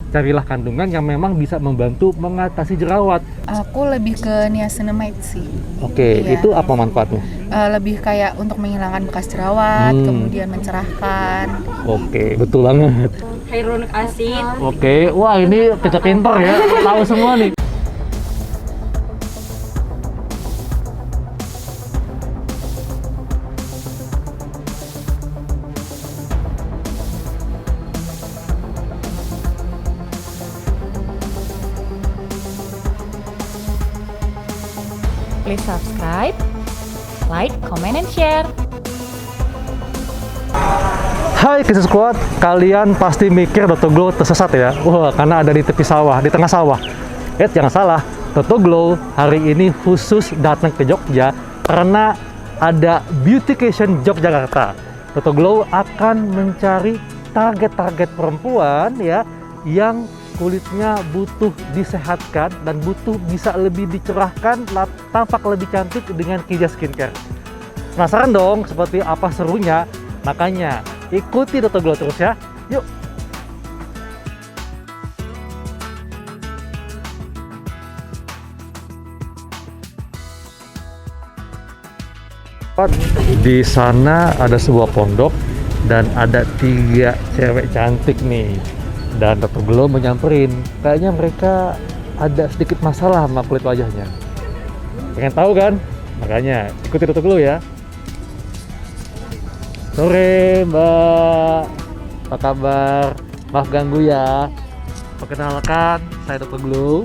carilah kandungan yang memang bisa membantu mengatasi jerawat. Aku lebih ke niacinamide sih. Oke, Iya. itu apa manfaatnya? Lebih kayak untuk menghilangkan bekas jerawat, kemudian mencerahkan. Oke, betul banget. Hyaluronic acid. Oke, wah ini kita pintar ya, tahu semua nih. Please subscribe, like, comment, and share. Hai Kisses Squad, kalian pasti mikir Dr. Glow tersesat ya? Wah, karena ada di tepi sawah, di tengah sawah. Jangan salah, Dr. Glow hari ini khusus datang ke Jogja karena ada Beautication Yogyakarta. Dr. Glow akan mencari target-target perempuan ya yang kulitnya butuh disehatkan dan butuh bisa lebih dicerahkan, tampak lebih cantik dengan Kija Skincare. Penasaran dong seperti apa serunya? Makanya ikuti Dr. Glow terus ya. Yuk. Di sana ada sebuah pondok dan ada 3 cewek cantik nih. Dan Dr. Glow menyamperin, kayaknya mereka ada sedikit masalah sama kulit wajahnya. Pengen tahu kan? Makanya ikuti Dr. Glow ya. Sore Mbak, apa kabar? Maaf ganggu ya. Perkenalkan, saya Dr. Glow.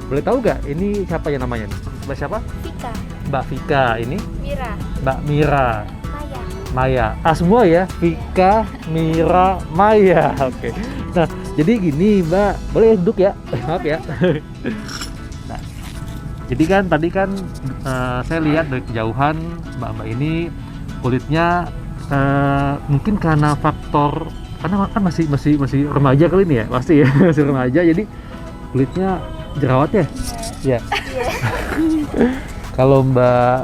Boleh tahu nggak ini siapa ya namanya? Mbak siapa? Vika, Mbak Vika, ini Mira, Mbak Mira, Maya. Maya. Semua ya, Vika, Mira, Maya. Oke. Nah, jadi gini Mbak, boleh duduk ya? Maaf ya. Nah, jadi kan tadi kan saya lihat dari kejauhan Mbak ini kulitnya mungkin karena faktor karena kan masih remaja kali ini ya, pasti ya masih remaja, jadi kulitnya jerawat ya. Ya. Kalau Mbak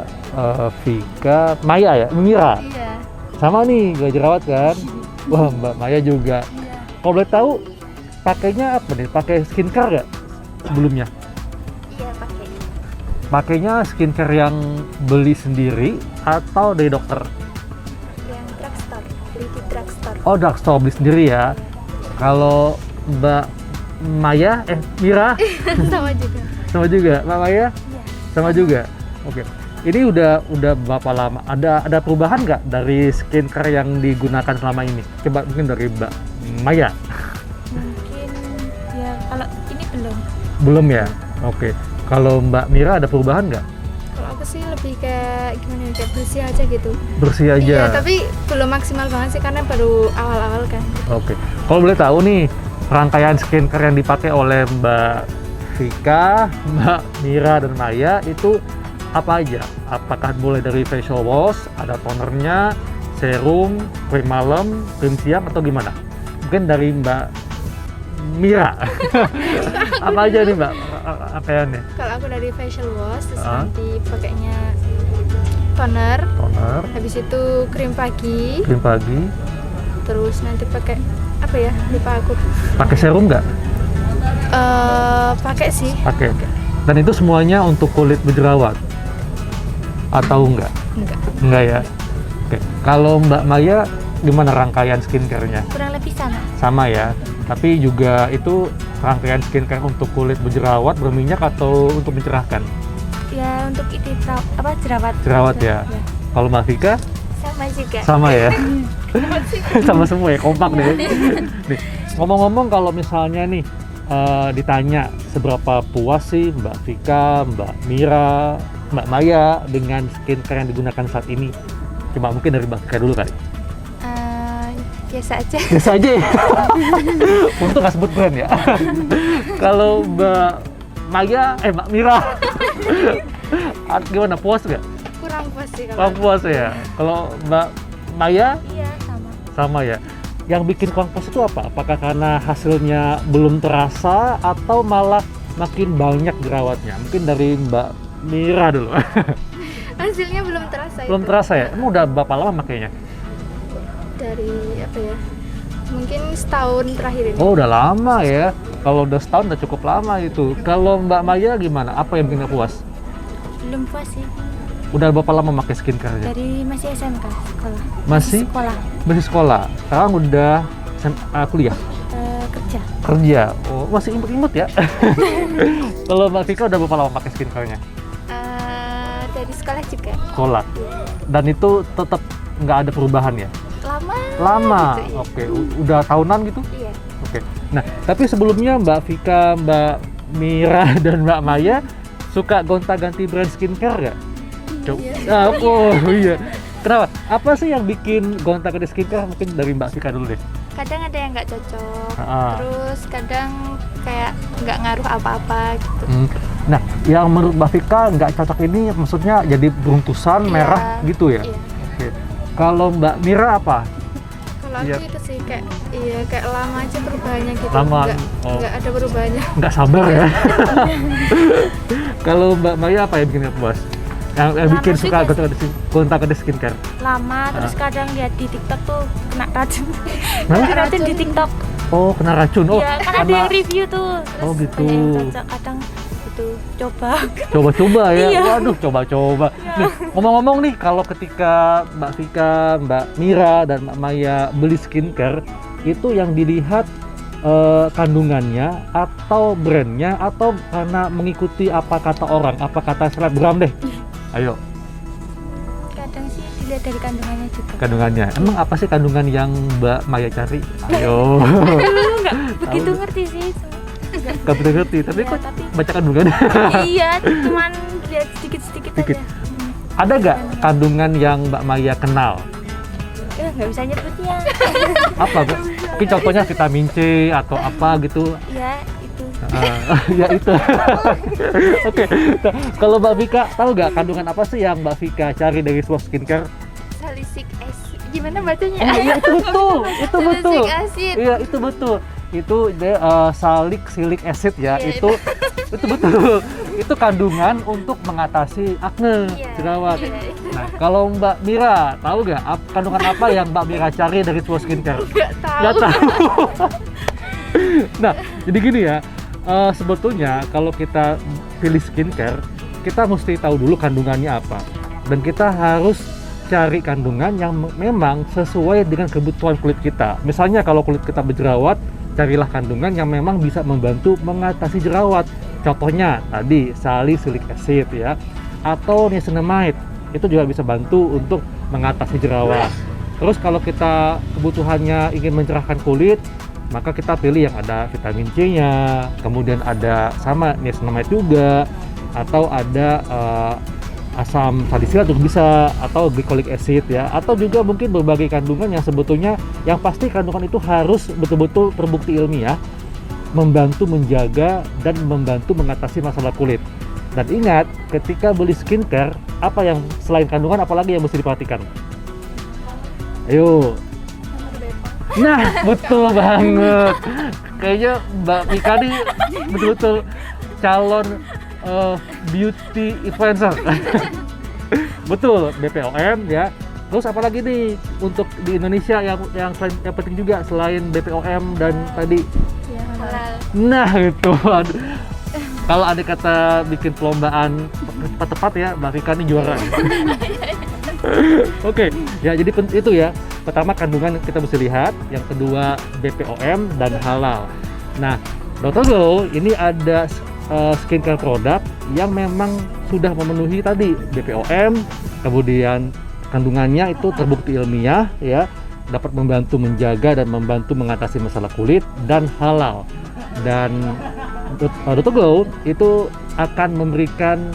Vika, Maya ya, Mira. Iya. Sama nih, gak jerawat kan? Wah, Mbak Maya juga. Kalau boleh tahu, pakainya apa nih? Pakai skincare nggak sebelumnya? Iya pakai. Pakainya skincare yang beli sendiri atau dari dokter? Yang drugstore, beli di drugstore. Oh, drugstore beli sendiri ya. Kalau Mbak Maya, Mira, Sama juga. sama juga. Mbak Maya, Iya. sama juga. Oke. Ini udah berapa lama? Ada perubahan nggak dari skincare yang digunakan selama ini? Coba mungkin dari Mbak Maya. Mungkin ya kalau ini belum. Belum ya? Oke. Kalau Mbak Mira ada perubahan nggak? Kalau aku sih lebih kayak gimana ya, kayak bersih aja gitu. Bersih aja. Iya, tapi belum maksimal banget sih karena baru awal-awal kan. Oke. Kalau boleh tahu nih, rangkaian skincare yang dipakai oleh Mbak Vika, Mbak Mira, dan Maya itu apa aja? Apakah mulai dari facial wash, ada tonernya, serum, krim malam, krim siang, atau gimana? Mungkin dari Mbak Mira. Apa aja nih Mbak rangkaiannya? Kalau aku dari facial wash, terus nanti pakainya toner, Toner, habis itu krim pagi, krim pagi, terus nanti pakai apa ya? Lupa aku. pakai serum nggak? Pakai sih. Pakai. Dan itu semuanya untuk kulit berjerawat? Atau enggak? Enggak. Enggak ya? Oke. Kalau Mbak Maya gimana rangkaian skincare-nya? Kurang lebih sama. Sama ya? Tapi juga itu rangkaian skincare untuk kulit berjerawat, berminyak, atau untuk mencerahkan? Ya untuk ini jerawat. Jerawat ya? Kalau Mbak Vika? Sama juga. Sama ya? Sama semua ya? Kompak deh. Nih, ngomong-ngomong kalau misalnya nih ditanya seberapa puas sih Mbak Vika, Mbak Mira, Mbak Maya dengan skincare yang digunakan saat ini? Coba mungkin dari Mbak Vika dulu kali. Biasa aja. Biasa aja ya? Untuk nggak sebut brand ya? Kalau Mbak Maya, Mbak Mira gimana, puas nggak? Kurang puas sih kalau. Kurang puas ya? Kalau Mbak Maya? Iya sama. Sama ya? Yang bikin kurang puas itu apa? Apakah karena hasilnya belum terasa atau malah makin banyak jerawatnya? Mungkin dari Mbak Mira dulu. Hasilnya belum terasa. Belum itu. terasa ya? Emang udah berapa lama makainya? Dari apa ya? mungkin setahun terakhir ini. Oh, udah lama ya. Kalau udah setahun udah cukup lama itu. Kalau Mbak Maya gimana? Apa yang bikin puas? Belum puas sih. Udah berapa lama pakai skincare-nya? Dari masih SMK sekolah. Masih? Sekolah. Masih sekolah. Sekarang udah kuliah. Kerja. Kerja. Oh, masih imut-imut ya. Kalau Mbak Vika udah berapa lama pakai skincare-nya? Dari sekolah juga. Sekolah. Dan itu tetap nggak ada perubahan ya? Lama. Lama. Gitu, iya. Oke, udah tahunan gitu? Iya. Oke. Nah, tapi sebelumnya Mbak Vika, Mbak Mira, dan Mbak Maya suka gonta-ganti brand skincare nggak? Iya. Oh iya. Kenapa? Apa sih yang bikin gonta-ganti skincare? Mungkin dari Mbak Vika dulu deh. Kadang ada yang nggak cocok. Ah. Terus kadang kayak nggak ngaruh apa-apa gitu. Nah, yang menurut Mbak Vika nggak cocok ini maksudnya jadi beruntusan merah Iya. gitu ya? Iya. Oke. Kalau Mbak Mira apa? Kalau Iya. aku itu sih kayak lama aja perubahannya gitu. Lama. Nggak, nggak ada perubahannya. Nggak sabar ya? Kalau Mbak Maya apa yang bikin puas? Yang Lama bikin suka juga gonta-ganti skincare? Lama terus kadang lihat di TikTok tuh kena racun. Hah? Kena racun di TikTok. Oh, kena racun. Oh, Iya, kan ada yang review tuh. Terus Oh, gitu. banyak yang cocok, kadang itu coba. coba-coba ya. Iya. Waduh, coba-coba. Nih, ngomong-ngomong nih, kalau ketika Mbak Vika, Mbak Mira, dan Mbak Maya beli skincare, itu yang dilihat kandungannya atau brandnya atau karena mengikuti apa kata orang, apa kata selebgram deh. Ayo, Kadang sih dilihat dari kandungannya juga. kandungannya. Emang apa sih kandungan yang Mbak Maya cari? Ayo. Enggak begitu ngerti sih. Gak betul ngerti, tapi Iya, kok tapi- baca kandungan? Iya, cuman lihat sedikit-sedikit Sedikit. aja. Ada nggak kandungan yang Mbak Maya kenal? Nggak bisa nyebutnya. Apa, Bu? Mungkin contohnya vitamin C atau apa gitu. Ya, itu. Ya itu. Oke. Nah, kalau Mbak Vika tahu nggak kandungan apa sih yang Mbak Vika cari dari sebuah skincare? Salicylic acid. Gimana bacanya? Iya itu betul, itu betul. Salicylic acid. Iya itu betul. Itu dia salicylic acid ya. Iya, itu betul. Itu kandungan untuk mengatasi acne, Iya, jerawat. iya. Nah, kalau Mbak Mira tahu nggak kandungan apa yang Mbak Mira cari dari sebuah skincare? Nggak tahu. Nggak tahu. Nah, jadi gini ya, sebetulnya kalau kita pilih skincare, kita mesti tahu dulu kandungannya apa. Dan kita harus cari kandungan yang memang sesuai dengan kebutuhan kulit kita. Misalnya kalau kulit kita berjerawat, carilah kandungan yang memang bisa membantu mengatasi jerawat. Contohnya tadi salicylic acid ya, atau niacinamide. Itu juga bisa bantu untuk mengatasi jerawat. Terus kalau kita kebutuhannya ingin mencerahkan kulit, maka kita pilih yang ada vitamin C-nya, kemudian ada sama niacinamide juga, atau ada asam salisilat juga bisa, atau glycolic acid ya, atau juga mungkin berbagai kandungan yang sebetulnya yang pasti kandungan itu harus betul-betul terbukti ilmiah membantu menjaga dan membantu mengatasi masalah kulit. Dan ingat, ketika beli skincare, apa yang selain kandungan apalagi yang mesti diperhatikan? Ayo. Nah, betul banget. Kayaknya Mbak Mika nih betul-betul calon beauty influencer. Betul, BPOM ya. Terus apalagi nih untuk di Indonesia yang penting juga selain BPOM dan tadi. Halal. Nah, itu. Aduh. Kalau ada kata bikin perlombaan tepat ya, Mbak Vika nih juara. Oke, ya jadi itu ya. Pertama kandungan kita mesti lihat, yang kedua BPOM dan halal. Nah, Dr. Glow ini ada skincare produk yang memang sudah memenuhi tadi BPOM, kemudian kandungannya itu terbukti ilmiah ya, dapat membantu menjaga dan membantu mengatasi masalah kulit dan halal. Dan Dr. Glow itu akan memberikan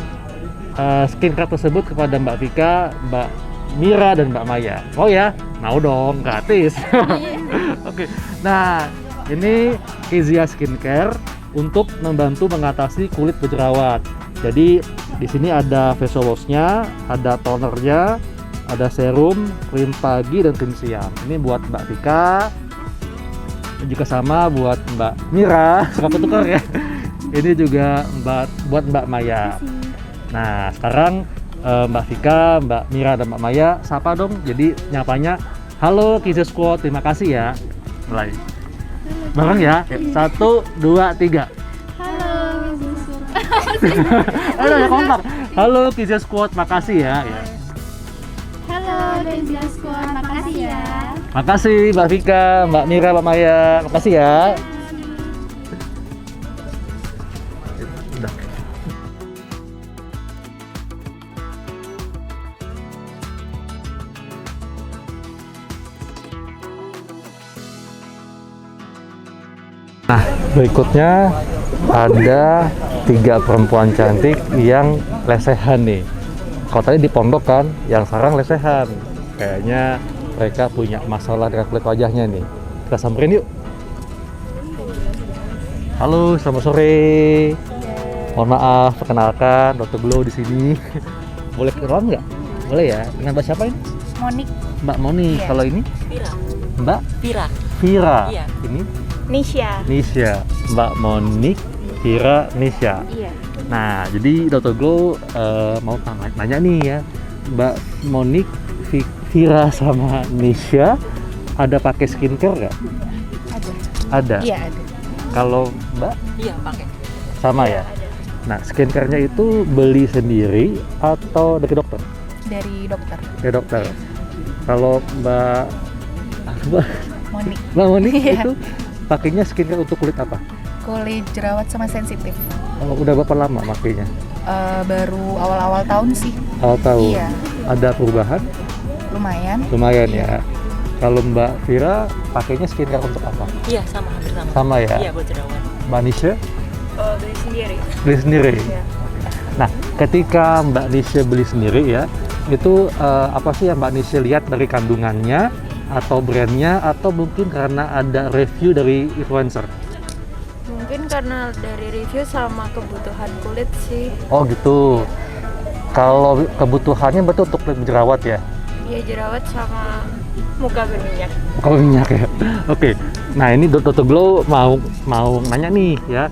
skincare tersebut kepada Mbak Vika, Mbak Mira, dan Mbak Maya. Oh ya, mau dong, gratis. Oke, nah ini Kezia Skincare untuk membantu mengatasi kulit berjerawat. Jadi di sini ada facial wash-nya, ada tonernya, ada serum, krim pagi dan krim siang. Ini buat Mbak Vika, juga sama buat Mbak Mira, suka tukar ya. Ini juga buat Mbak Maya. Nah, sekarang Mbak Vika, Mbak Mira, dan Mbak Maya sapa dong. Jadi nyapanya, halo Kezia Squad, terima kasih ya. mulai. Bareng ya. 1, 2, 3. Halo ya kompak. Halo Kezia Squad, makasih ya. Halo Kezia Squad, makasih ya. Makasih Mbak Vika, Mbak Mira, Mbak Maya. Makasih ya. Udah. Nah, berikutnya ada 3 perempuan cantik yang lesehan nih. Kalau tadi di pondok kan, yang sekarang lesehan. Kayaknya mereka punya masalah dengan kulit wajahnya nih. Kita samperin yuk. Halo, selamat sore. Mohon maaf, perkenalkan Dr. Glow di sini. Boleh kenalan nggak? Boleh ya. Dengan Mbak siapa ini? Monik. Mbak Moni. Iya. Kalau ini? Vira. Mbak Vira. Vira. Iya. Ini Nisha. Nisha. Mbak Monik, Vira, Nisha. Iya. Nah, jadi Dr. Glow mau nanya nih ya, Mbak Monik, Vira sama Nisha ada pakai skincare nggak? Ada. Ada. Iya ada. Kalau Mbak Iya, pakai. sama ya? Nah, skincare-nya itu beli sendiri atau dari dokter? Dari dokter. Dari dokter. Kalau Mbak Monik. Monik Iya. itu pakainya skincare untuk kulit apa? Kulit jerawat sama sensitif. Oh, udah berapa lama makainya? Baru awal-awal tahun sih. Awal tahun. Iya. Ada perubahan? Lumayan. Lumayan Iya. ya. Kalau Mbak Vira pakainya skincare untuk apa? Iya, sama, hampir sama. Sama ya? Iya, buat jerawat. Mbak Nisha Beli sendiri. beli sendiri. Iya. Nah, ketika Mbak Nisha beli sendiri ya, itu apa sih yang Mbak Nisha lihat dari kandungannya atau brandnya atau mungkin karena ada review dari influencer? Mungkin karena dari review sama kebutuhan kulit sih. Oh gitu. Kalau kebutuhannya betul untuk kulit jerawat ya? Iya, jerawat sama muka berminyak. Kalau minyak ya. Oke. Nah, ini Dr. Glow mau nanya nih ya.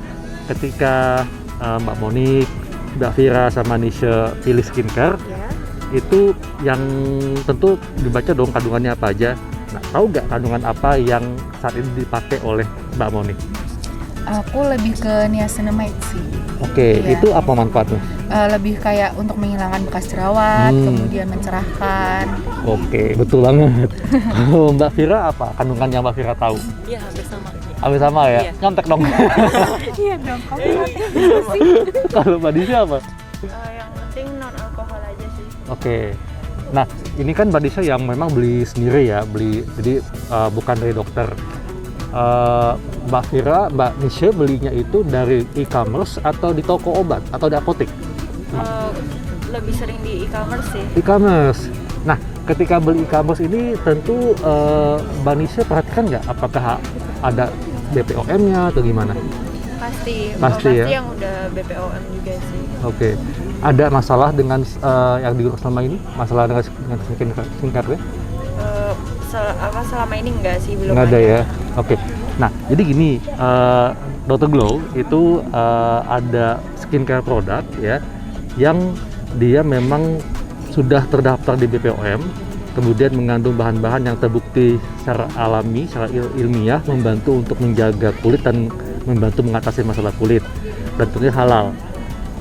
Ketika Mbak Monik, Mbak Vira sama Nisha pilih skincare, Ya. itu yang tentu dibaca dong kandungannya apa aja. Nah, tahu nggak kandungan apa yang saat ini dipakai oleh Mbak Monik? Aku lebih ke niacinamide sih. Oke, Iya. itu apa manfaatnya? Lebih kayak untuk menghilangkan bekas jerawat, Hmm. kemudian mencerahkan. Oke, betul banget. Kalau Mbak Vira apa kandungan yang Mbak Vira tahu? Iya, hampir sama. Hampir sama ya? Iya. Nyontek dong. Iya dong, kamu Kalau Mbak Nisha apa? yang penting non alkohol aja sih. Oke. Nah, ini kan Mbak Nisha yang memang beli sendiri ya, jadi bukan dari dokter. Mbak Vira, Mbak Nisha belinya itu dari e-commerce atau di toko obat atau di apotek? Lebih sering di e-commerce sih. E-commerce. Nah, ketika beli e-commerce ini tentu Mbak Nisha perhatikan nggak apakah ada BPOM-nya atau gimana? Pasti Pasti ya? yang udah BPOM juga sih. Oke. Ada masalah dengan yang digunakan selama ini? Masalah dengan skincare-nya? Selama ini enggak sih, belum Nggak ada ya. Oke. Nah, jadi gini, Dr. Glow itu ada skincare produk ya yang dia memang sudah terdaftar di BPOM, kemudian mengandung bahan-bahan yang terbukti secara alami, secara ilmiah membantu untuk menjaga kulit dan membantu mengatasi masalah kulit dan tentunya halal.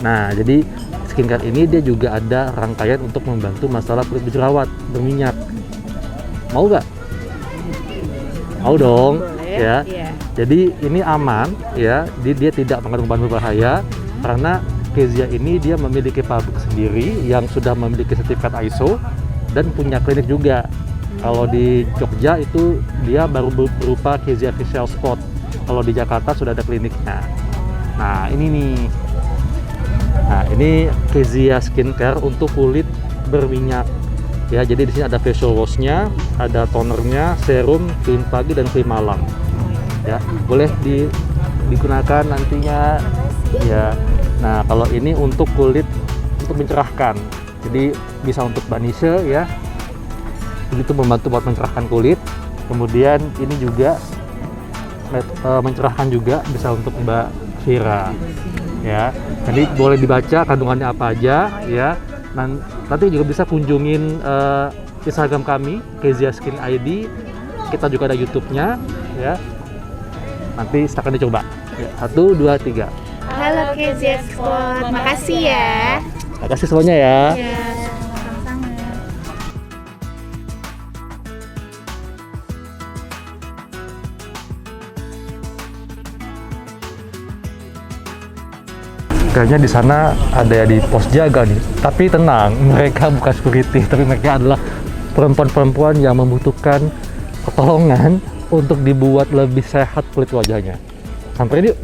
Nah, jadi skincare ini dia juga ada rangkaian untuk membantu masalah kulit berjerawat, berminyak. Mau nggak? Mau dong. Boleh, Ya. iya. Jadi ini aman ya, dia tidak mengandung bahan berbahaya karena Kezia ini dia memiliki pabrik sendiri yang sudah memiliki sertifikat ISO dan punya klinik juga. Kalau di Jogja itu dia baru berupa Kezia Facial Spot. Kalau di Jakarta sudah ada kliniknya. Nah, ini nih. Nah, ini Kezia Skincare untuk kulit berminyak. Ya, jadi di sini ada facial wash-nya, ada tonernya, serum, krim pagi dan krim malam. Ya, boleh digunakan nantinya. Ya. Nah, kalau ini untuk kulit untuk mencerahkan. Jadi bisa untuk Mbak Nisha ya. Itu membantu buat mencerahkan kulit. Kemudian ini juga mencerahkan juga bisa untuk Mbak Vira. Ya. Jadi boleh dibaca kandungannya apa aja ya. Nanti juga bisa kunjungin Instagram kami, Kezia Skin ID. Kita juga ada YouTube-nya. ya. Nanti silakan dicoba. Ya, 1, 2, 3. Halo KZ Squad, makasih ya. Terima kasih semuanya ya. Ya, sama-sama. Kayaknya di sana ada di pos jaga nih. Tapi tenang, mereka bukan security, tapi mereka adalah perempuan-perempuan yang membutuhkan pertolongan untuk dibuat lebih sehat kulit wajahnya. Sampai yuk.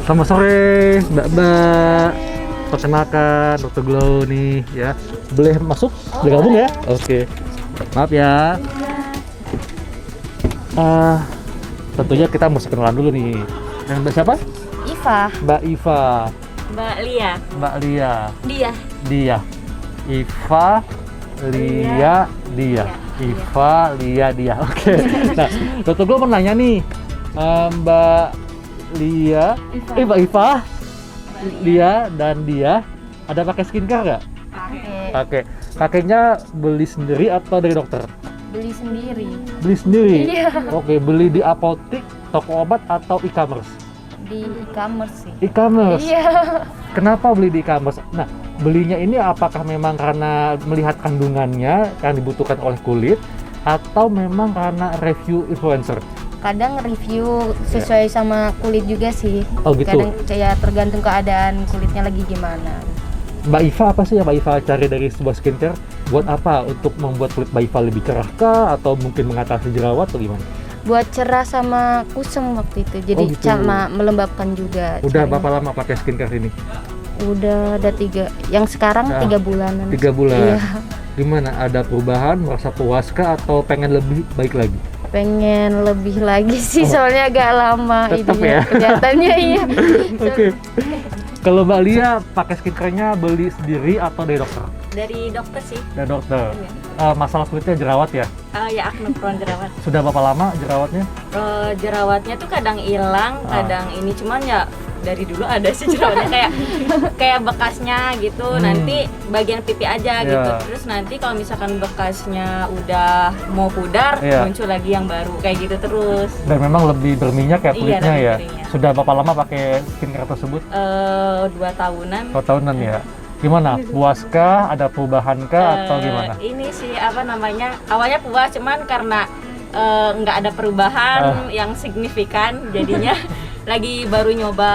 Selamat sore, Mbak. Perkenalkan, Dr. Glow nih ya. Boleh masuk? Boleh gabung ya? Oke. Maaf ya. Tentunya kita mesti kenalan dulu nih. Dan Mbak siapa? Iva. Mbak Iva. Mbak Lia. Mbak Lia. Dia. Dia. Iva, Lia, dia. Iva, Lia, dia. Oke. Nah, Dr. Glow mau nanya nih, Mbak Lia, Mbak Iva, Lia dan dia ada pakai skincare nggak? Pakai. Pakainya beli sendiri atau dari dokter? Beli sendiri. Beli sendiri. Iya. Oke, beli di apotik, toko obat atau e-commerce? Di e-commerce sih. E-commerce. Iya. Kenapa beli di e-commerce? Nah, belinya ini apakah memang karena melihat kandungannya yang dibutuhkan oleh kulit atau memang karena review influencer? Kadang review sesuai sama kulit juga sih. Oh, gitu. Kadang kayak tergantung keadaan kulitnya lagi gimana. Mbak Iva apa sih yang Mbak Iva cari dari sebuah skincare? Buat apa? Untuk membuat kulit Mbak Iva lebih cerah kah? Atau mungkin mengatasi jerawat atau gimana? Buat cerah sama kusam waktu itu. Jadi gitu. sama melembabkan juga. Udah caranya. berapa lama pakai skincare ini? Udah ada 3. Yang sekarang Nah, 3 bulanan. 3 bulan. Iya. Gimana? Ada perubahan? Merasa puas kah? Atau pengen lebih baik lagi? Pengen lebih lagi sih, soalnya agak lama Tetep ininya, ya? kelihatannya iya. Oke. Kalau Mbak Lia pakai skincare-nya beli sendiri atau dari dokter? Dari dokter sih. Dari dokter. Masalah kulitnya jerawat ya? Ya acne prone jerawat. Sudah berapa lama jerawatnya? Jerawatnya tuh kadang hilang, kadang ini cuman ya dari dulu ada sih jerawatnya kayak bekasnya gitu. Nanti bagian pipi aja gitu. Terus nanti kalau misalkan bekasnya udah mau pudar, muncul lagi yang baru kayak gitu terus. Dan memang lebih berminyak ya kulitnya lebih ya? berminyak. Sudah berapa lama pakai skincare tersebut? 2 tahunan. 2 tahunan ya? Gimana? Puaskah? Ada perubahankah atau gimana? Ini sih apa namanya, awalnya puas cuman karena nggak ada perubahan yang signifikan, jadinya lagi baru nyoba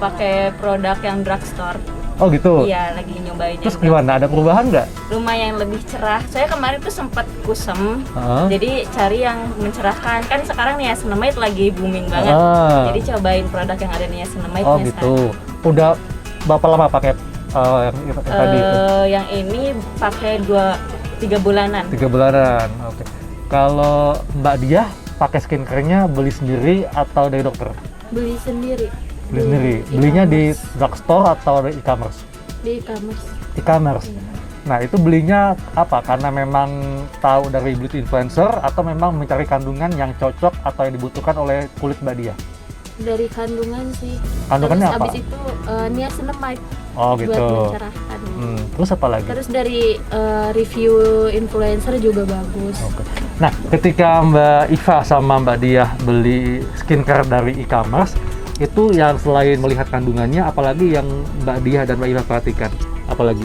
pakai produk yang drugstore. Oh gitu? Iya, lagi nyobain. Terus gimana? Ada perubahan nggak? Lumayan lebih cerah. Saya kemarin tuh sempat kusem, jadi cari yang mencerahkan. Kan sekarang niacinamide lagi booming banget. Jadi cobain produk yang ada niacinamide-nya. Oh gitu. Udah berapa lama pakai yang tadi itu? Yang ini pakai 3 bulanan. 3 bulanan. Oke. Kalau Mbak Dia pakai skincare-nya beli sendiri atau dari dokter? Beli sendiri Beli sendiri. Belinya di drugstore atau di e-commerce? di e-commerce. E-commerce. Nah, itu belinya apa? Karena memang tahu dari beauty influencer atau memang mencari kandungan yang cocok atau yang dibutuhkan oleh kulit Mbak Dia? Dari kandungan sih. Kandungannya Terus apa? abis itu niacinamide Oh gitu. buat mencerahkan. Terus apa lagi? Terus dari review influencer juga bagus. Oke. Nah, ketika Mbak Iva sama Mbak Dia beli skincare dari e-commerce, itu yang selain melihat kandungannya, apalagi yang Mbak Dia dan Mbak Iva perhatikan? Apalagi?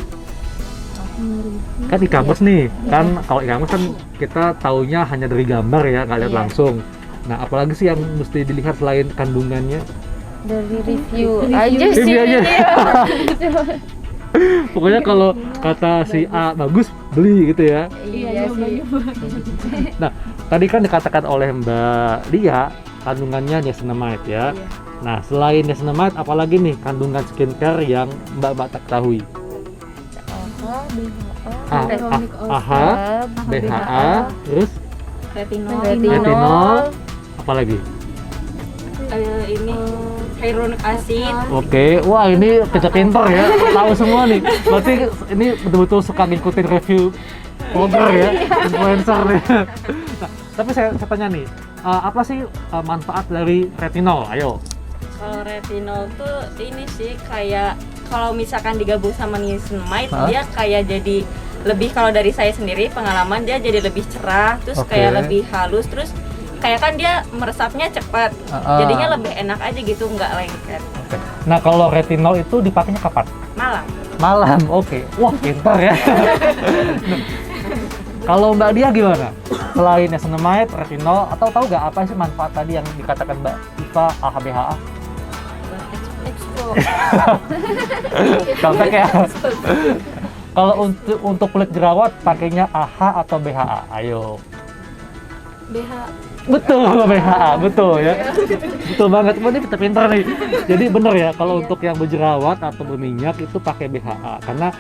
Kan e-commerce nih, kan kalau e-commerce kan kita taunya hanya dari gambar ya, nggak lihat langsung. Nah, apalagi sih yang mesti dilihat selain kandungannya? Dari review aja sih. Review aja. Pokoknya kalau kata si A bagus, beli gitu ya. Iya sih. Nah, tadi kan dikatakan oleh Mbak Lia kandungannya niacinamide ya. Nah, selain niacinamide, apalagi nih kandungan skincare yang Mbak ketahui? AHA, BHA, terus retinol, apalagi? Ini hyaluronic acid. Oke, wah ini kita pinter ya, tahu semua nih. Berarti ini betul-betul suka ngikutin review blogger ya, influencer nih. Nah, tapi saya tanya nih, apa sih manfaat dari retinol? Ayo. Kalau retinol tuh ini sih kayak kalau misalkan digabung sama niacinamide, dia kayak jadi lebih kalau dari saya sendiri pengalaman dia jadi lebih cerah, terus Oke. kayak lebih halus, terus kayak kan dia meresapnya cepat, jadinya lebih enak aja gitu, nggak lengket. Oke. Nah kalau retinol itu dipakainya kapan? Malam. Malam, oke. Wah, pintar ya. Kalau Mbak Dia gimana? Selain niacinamide, retinol, atau tahu nggak apa sih manfaat tadi yang dikatakan Mbak Iva AHBHA? Expo. Contek ya. Kalau untuk kulit jerawat pakainya AHA atau BHA? Ayo. BH. Betul, BHA, betul ya. Betul banget. Ini kita pintar nih. Jadi bener ya, kalau untuk yang berjerawat atau berminyak itu pakai BHA karena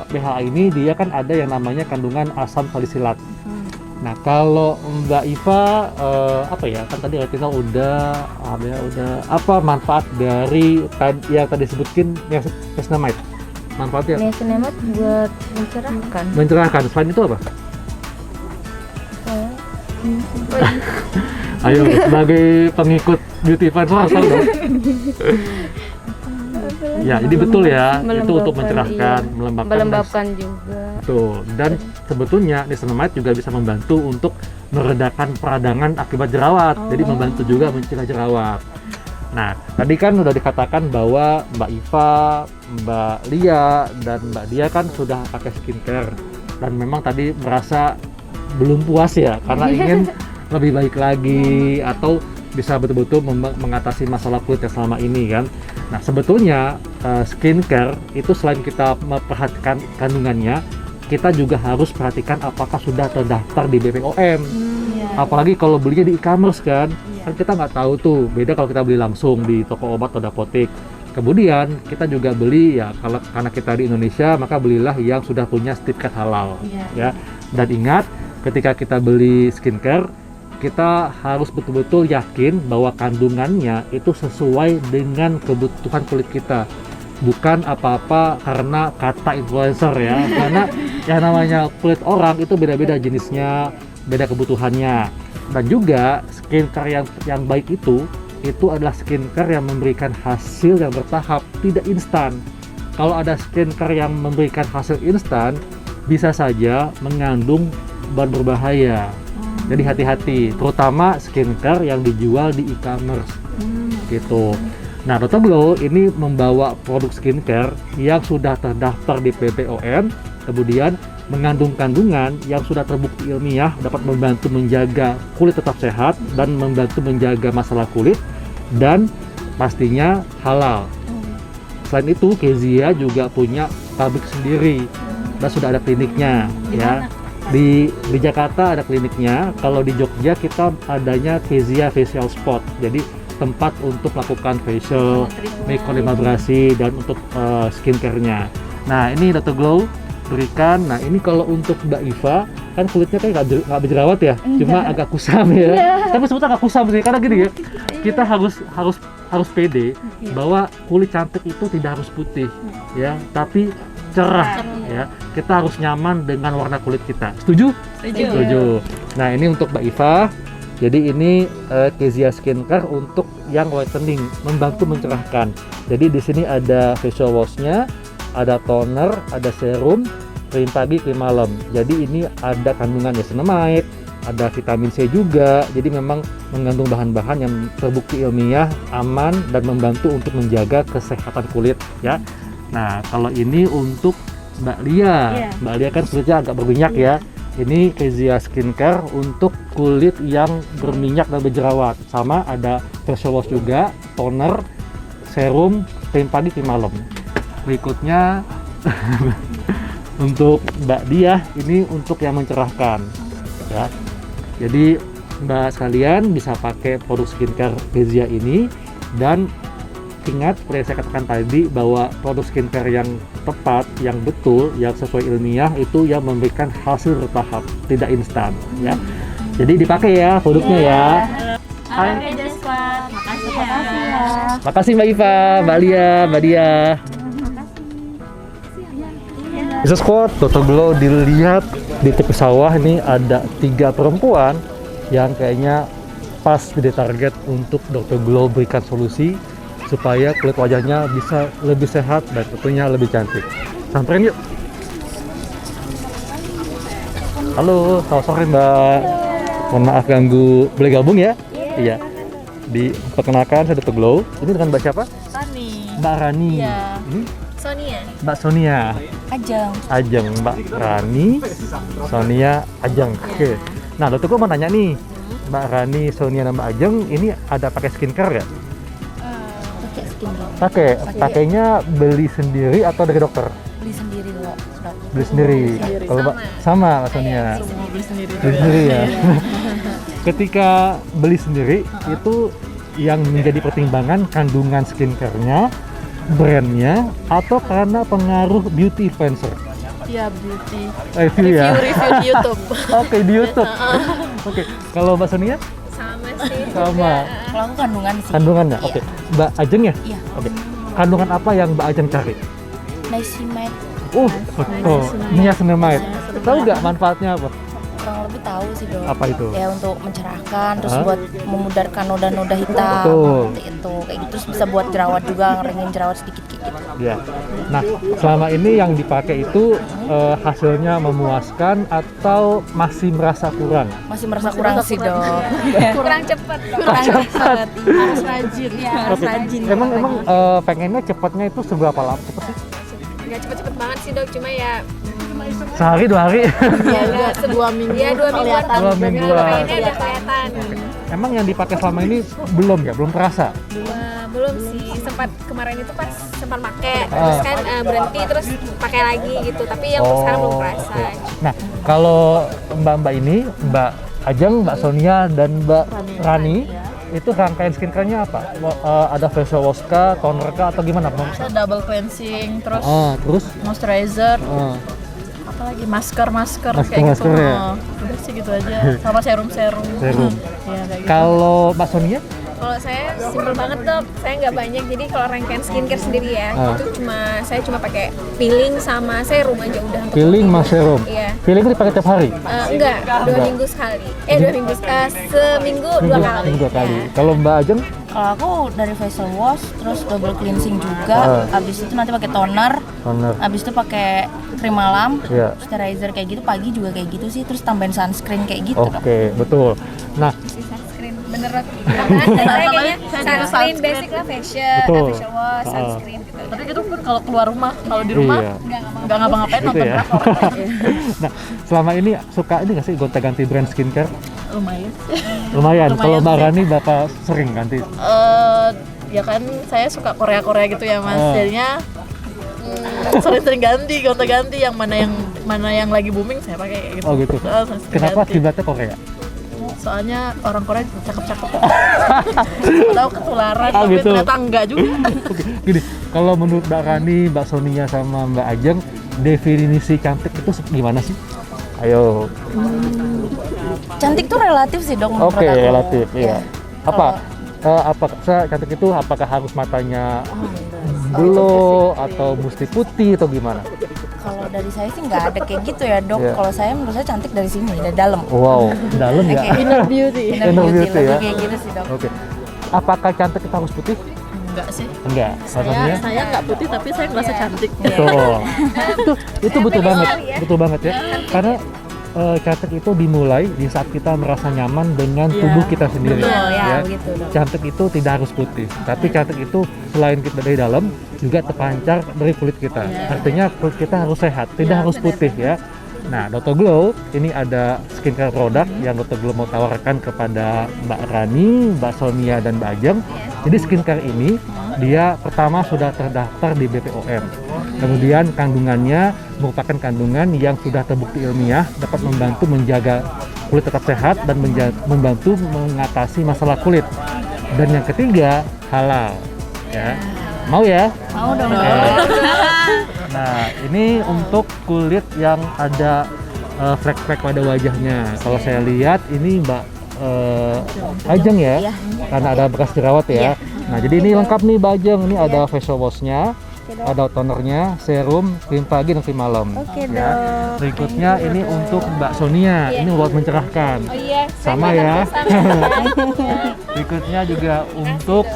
BHA ini dia kan ada yang namanya kandungan asam salisilat. Nah, kalau Mbak Iva apa ya? Kan tadi retinol udah, AHBHA udah. Apa manfaat dari yang tadi sebutin niacinamide? Manfaatnya Niacinamide buat mencerahkan. mencerahkan. Selain itu apa? Ayo, sebagai pengikut beauty influencer tahu dong. Ya, jadi betul ya, itu untuk mencerahkan, iya. melembabkan. Melembabkan juga. Betul. Dan sebetulnya niacinamide juga bisa membantu untuk meredakan peradangan akibat jerawat. Jadi membantu juga mencegah jerawat. Nah, tadi kan udah dikatakan bahwa Mbak Iva, Mbak Lia, dan Mbak Dia kan sudah pakai skincare. Dan memang tadi merasa belum puas ya, karena ingin lebih baik lagi atau bisa betul-betul mengatasi masalah kulit yang selama ini kan. Nah, sebetulnya skincare itu selain kita memperhatikan kandungannya, kita juga harus perhatikan apakah sudah terdaftar di BPOM. Apalagi kalau belinya di e-commerce kan kita nggak tahu tuh, beda kalau kita beli langsung di toko obat atau apotek. Kemudian kita juga beli ya, kalau karena kita di Indonesia maka belilah yang sudah punya sertifikat halal ya. Dan ingat, ketika kita beli skincare, kita harus betul-betul yakin bahwa kandungannya itu sesuai dengan kebutuhan kulit kita, bukan apa-apa karena kata influencer ya. Karena yang namanya kulit orang itu beda-beda jenisnya, beda kebutuhannya. Dan juga skincare yang baik itu adalah skincare yang memberikan hasil yang bertahap, tidak instan. Kalau ada skincare yang memberikan hasil instan, bisa saja mengandung bahan berbahaya. Jadi hati-hati, terutama skincare yang dijual di e-commerce gitu. Nah, Dr. Glow ini membawa produk skincare yang sudah terdaftar di BPOM, kemudian mengandung kandungan yang sudah terbukti ilmiah dapat membantu menjaga kulit tetap sehat dan membantu menjaga masalah kulit, dan pastinya halal. Selain itu, Kezia juga punya pabrik sendiri dan sudah ada kliniknya ya. Di Jakarta ada kliniknya. Kalau di Jogja kita adanya Kezia Facial Spot. Jadi tempat untuk melakukan facial, mikrodermabrasi dan untuk skincare-nya. Nah, ini Dr. Glow berikan. Nah, ini kalau untuk Mbak Iva kan kulitnya kayak nggak berjerawat ya, cuma agak kusam ya. Tapi sebetulnya nggak kusam sih, karena gini ya, kita harus pede bahwa kulit cantik itu tidak harus putih ya, tapi cerah ya. Kita harus nyaman dengan warna kulit kita. Setuju? Setuju. Nah, ini untuk Mbak Iva. Jadi ini Kezia Skincare untuk yang whitening, membantu mencerahkan. Jadi di sini ada facial wash-nya, ada toner, ada serum, krim pagi, krim malam. Jadi ini ada kandungan niacinamide, ada vitamin C juga. Jadi memang mengandung bahan-bahan yang terbukti ilmiah, aman, dan membantu untuk menjaga kesehatan kulit ya. Nah, kalau ini untuk Mbak Lia. Mbak Lia kan kulitnya agak berminyak ya. Ini Kezia Skincare untuk kulit yang berminyak dan berjerawat. Sama ada facial wash juga, toner, serum, krim pagi, krim malam. Berikutnya untuk Mbak Dia, ini untuk yang mencerahkan ya. Jadi Mbak sekalian bisa pakai produk skincare Kezia ini, dan ingat seperti yang saya katakan tadi bahwa produk skincare yang tepat, yang betul, yang sesuai ilmiah itu yang memberikan hasil bertahap, tidak instan ya. Jadi dipakai ya produknya ya. Oke, Jasquad. Makasih ya. Makasih Mbak Iva, Mbak Lia, Mbak Dia. Bisa squad, Dr. Glow dilihat di tepi sawah ini ada 3 perempuan yang kayaknya pas jadi target untuk Dr. Glow berikan solusi supaya kulit wajahnya bisa lebih sehat dan tentunya lebih cantik. Samperin yuk. Halo, selamat sore Mbak. Mohon maaf ganggu, boleh gabung ya? Iya. Diperkenalkan, saya Dr. Glow. Ini dengan Mbak siapa? Sani. Mbak Rani. Iya. Ini Sonia. Mbak Sonia. Ajeng. Ajeng, Mbak Rani, Sonia, Ajeng. Oke. Nah, Dr. Glow mau nanya nih. Mbak Rani, Sonia, dan Mbak Ajeng ini ada pakai skincare ya? Pakai skincare. Pakai. Pakainya beli sendiri atau dari dokter? Beli sendiri kok. Beli sendiri. Kalau Mbak sama Mbak Sonia. Semua beli sendiri. Beli sendiri ya. Ketika beli sendiri itu yang menjadi pertimbangan kandungan skincare-nya, brandnya, atau karena pengaruh beauty influencer? Iya, beauty. Itu ya. Review di YouTube. Oke, di YouTube. Oke, kalau Mbak Sonia? Sama sih. Sama. Kalau aku kandungan sih. Kandungannya? Oke. Mbak Ajeng ya? Iya. Oke. Kandungan apa yang Mbak Ajeng cari? Niacinamide. Betul. Niacinamide. Tahu nggak manfaatnya apa? Kurang lebih tahu sih dok. Apa itu? Ya untuk mencerahkan, terus Hah? buat memudarkan noda-noda hitam. Betul. Seperti itu, kayak gitu. Terus bisa buat jerawat juga, ngeringin jerawat sedikit-sedikit. Ya. Nah, selama ini yang dipakai itu hasilnya memuaskan atau masih merasa kurang? Masih merasa kurang sih dok. Kurang cepat. Kurang cepat. Harus rajin. Iya, harus rajin. Emang pengennya cepatnya itu seberapa lama? Cepet sih? Nggak cepet-cepet banget sih dok, cuma ya Sehari, 2 hari? Ya udah 2 minggu. ya 2 mingguan. 2 mingguan. Ini udah kelihatan. Emang yang dipakai selama ini belum ya? Belum terasa? Belum sih, sempat kemarin itu pas sempat pakai, terus kan berhenti terus pakai lagi gitu. Tapi yang sekarang belum kerasa. oke. Nah, kalau mbak-mbak ini, Mbak Ajeng, Mbak Sonia, dan Mbak Rani, itu rangkaian skincare-nya apa? Ada facial wash kah, toner kah, atau gimana? Double cleansing, terus Terus? moisturizer, Ah, apalagi masker Masker- kayak gitu. masker ya? Udah sih gitu aja. Sama serum. serum. Ya kayak gitu. Kalau Mbak Sonia? Kalau saya simpel banget dok, saya nggak banyak. Jadi kalau rangkaian skincare sendiri ya, itu saya cuma pakai peeling sama serum aja udah. Untuk Peeling mas serum? Iya. Peeling itu dipakai tiap hari? Enggak, 2 minggu sekali. 2 minggu, seminggu 2 kali. Seminggu 2 kali. Kalau Mbak Ajeng? Kalau aku dari facial wash, terus double cleansing juga. Abis itu nanti pakai toner. Toner. Abis itu pakai krim malam, Iya. moisturizer kayak gitu. Pagi juga kayak gitu sih. Terus tambahin sunscreen kayak gitu. Oke, betul. Nah, Sunscreen, bener dok. Saya kayaknya sunscreen basic lah, facial, Betul. facial wash, sunscreen gitu. Tapi itu pun kalau keluar rumah, kalau di rumah iya. nggak ngapa-ngapain Gitu nonton ya. drakor. Nah, selama ini suka ini nggak sih gonta-ganti brand skincare? Lumayan. Lumayan. Kalau Mbak sih. Rani berapa sering ganti? Ya kan saya suka Korea gitu ya mas. Ah. Jadinya sering-sering ganti, gonta-ganti yang mana yang lagi booming saya pakai kayak gitu. Oh gitu. Sering-sering Kenapa ganti. kiblatnya Korea? Soalnya orang Korea cakep-cakep. Tahu ketularan, Ah, tapi gitu. ternyata enggak juga. Oke, gini. Kalau menurut Mbak Rani, Mbak Sonia sama Mbak Ajeng, definisi cantik itu gimana sih? Ayo. Cantik tuh relatif sih dok menurut Oke, aku. relatif. Iya. Ya. Apa? Cantik itu apakah harus matanya glow atau mesti putih atau gimana? Kalau dari saya sih nggak ada kayak gitu ya dok. Iya. Kalau saya menurut saya cantik dari sini, dari dalam. Wow, dalam ya. Kayak inner beauty. Inner Inner beauty, beauty lebih ya. kayak gitu sih dok. Oke. Apakah cantik itu harus putih? Enggak sih. Enggak. Rasanya? Saya nggak putih tapi saya ngerasa cantik. Betul. itu betul banget. Betul banget ya. Karena cantik itu dimulai di saat kita merasa nyaman dengan tubuh kita sendiri. Betul ya, begitu dok. Cantik itu tidak harus putih, tapi cantik itu selain kita dari dalam juga terpancar dari kulit kita. Artinya kulit kita harus sehat, tidak harus putih ya. Nah, Dr. Glow ini ada skincare produk yang Dr. Glow mau tawarkan kepada Mbak Rani, Mbak Sonia, dan Mbak Ajeng. Jadi skincare ini dia pertama sudah terdaftar di BPOM. Kemudian kandungannya merupakan kandungan yang sudah terbukti ilmiah dapat membantu menjaga kulit tetap sehat dan membantu mengatasi masalah kulit. Dan yang ketiga halal. Ya, mau ya? Mau dong. Oke. Nah, ini untuk kulit yang ada flek-flek pada wajahnya. Kalau saya lihat ini Mbak Ajeng ya, Iya. karena ada bekas jerawat ya. Nah, jadi ini lengkap nih Mbak Ajeng. Ini ada facial wash-nya, ada tonernya, serum, krim pagi dan krim malam. Oke, Ya. Berikutnya ini untuk Mbak Sonia. Ini buat mencerahkan. Oh iya, Sama ya. Berikutnya juga untuk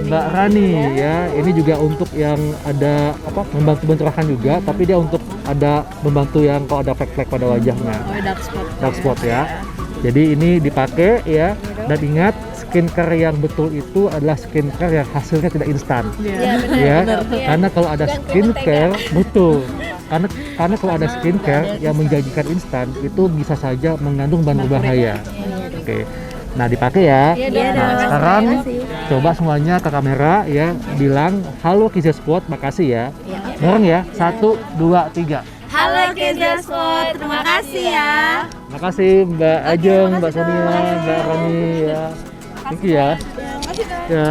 Mbak Rani ya. Ini juga untuk yang ada apa membantu mencerahkan juga, tapi dia untuk ada membantu yang kalau ada flek-flek pada wajahnya. Oh, Dark spot ya. Jadi ini dipakai ya, dan ingat skincare yang betul itu adalah skincare yang hasilnya tidak instan. Iya, Ya, benar. karena kalau ada Bukan skincare betul. Karena kalau ada skincare yang menjanjikan instan itu bisa saja mengandung bahan berbahaya. Oke. Nah, dipakai ya. Iya, dok. Nah, sekarang coba semuanya ke kamera ya, bilang halo Kids Squad, makasih ya. Bareng ya. 1 2 3. Halo Kids Squad, terima kasih ya. Makasih Mbak Ajeng, Mbak Sonia, Mbak Rani ya. Thank you ya. Ya.